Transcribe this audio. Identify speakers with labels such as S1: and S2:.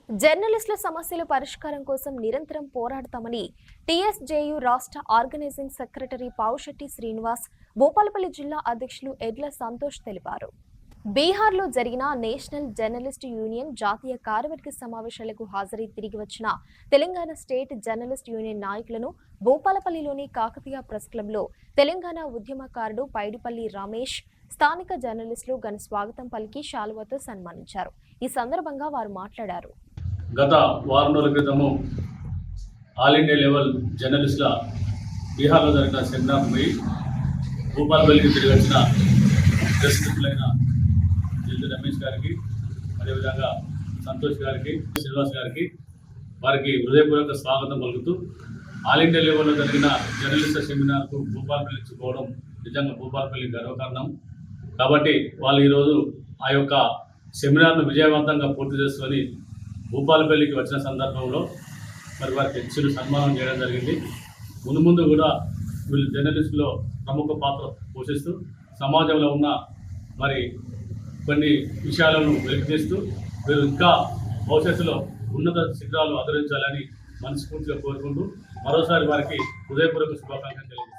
S1: జర్నలిస్టుల సమస్యల పరిష్కారం కోసం నిరంతరం పోరాడతామని టీఎస్జేయు రాష్ట్ర ఆర్గనైజింగ్ సెక్రటరీ పావుశెట్టి శ్రీనివాస్, భూపాలపల్లి జిల్లా అధ్యక్షులు ఎడ్ల సంతోష్ తెలిపారు. బీహార్లో జరిగిన నేషనల్ జర్నలిస్ట్ యూనియన్ జాతీయ కార్యవర్గ సమావేశాలకు హాజరై తిరిగి వచ్చిన తెలంగాణ స్టేట్ జర్నలిస్ట్ యూనియన్ నాయకులను భూపాలపల్లిలోని కాకతీయ ప్రెస్ క్లబ్లో తెలంగాణ ఉద్యమకారుడు పైడిపల్లి రమేష్, స్థానిక జర్నలిస్టులు ఘన స్వాగతం పలికి శాలువాతో సన్మానించారు. ఈ సందర్భంగా వారు మాట్లాడారు.
S2: గత వారం రోజుల క్రితము ఆల్ ఇండియా లెవెల్ జర్నలిస్టుల బీహార్లో జరిగిన సెమినార్ పోయి భూపాలపల్లికి తిరిగి వచ్చిన ప్రెస్ మిత్రులైన జిల్లు రమేష్ గారికి, అదేవిధంగా సంతోష్ గారికి, శ్రీనివాస్ గారికి వారికి హృదయపూర్వక స్వాగతం పలుకుతూ ఆల్ ఇండియా లెవెల్లో జరిగిన జర్నలిస్టుల సెమినార్కు భూపాలపల్లి ఇచ్చుకోవడం నిజంగా భూపాలపల్లి గర్వకారణం. కాబట్టి వాళ్ళు ఈరోజు ఆ యొక్క సెమినార్ను విజయవంతంగా పూర్తి చేసుకొని భూపాలపల్లికి వచ్చిన సందర్భంలో మరి వారికి హెచ్చులు సన్మానం చేయడం జరిగింది. ముందు కూడా వీళ్ళు జర్నలిస్టులో ప్రముఖ పాత్ర పోషిస్తూ సమాజంలో ఉన్న మరి కొన్ని విషయాలను వెలికితీస్తూ వీరు ఇంకా భవిష్యత్తులో ఉన్నత శిఖరాలు అధిరోహించాలని మనస్ఫూర్తిగా కోరుకుంటూ మరోసారి వారికి హృదయపూర్వక శుభాకాంక్షలు తెలియజేస్తారు.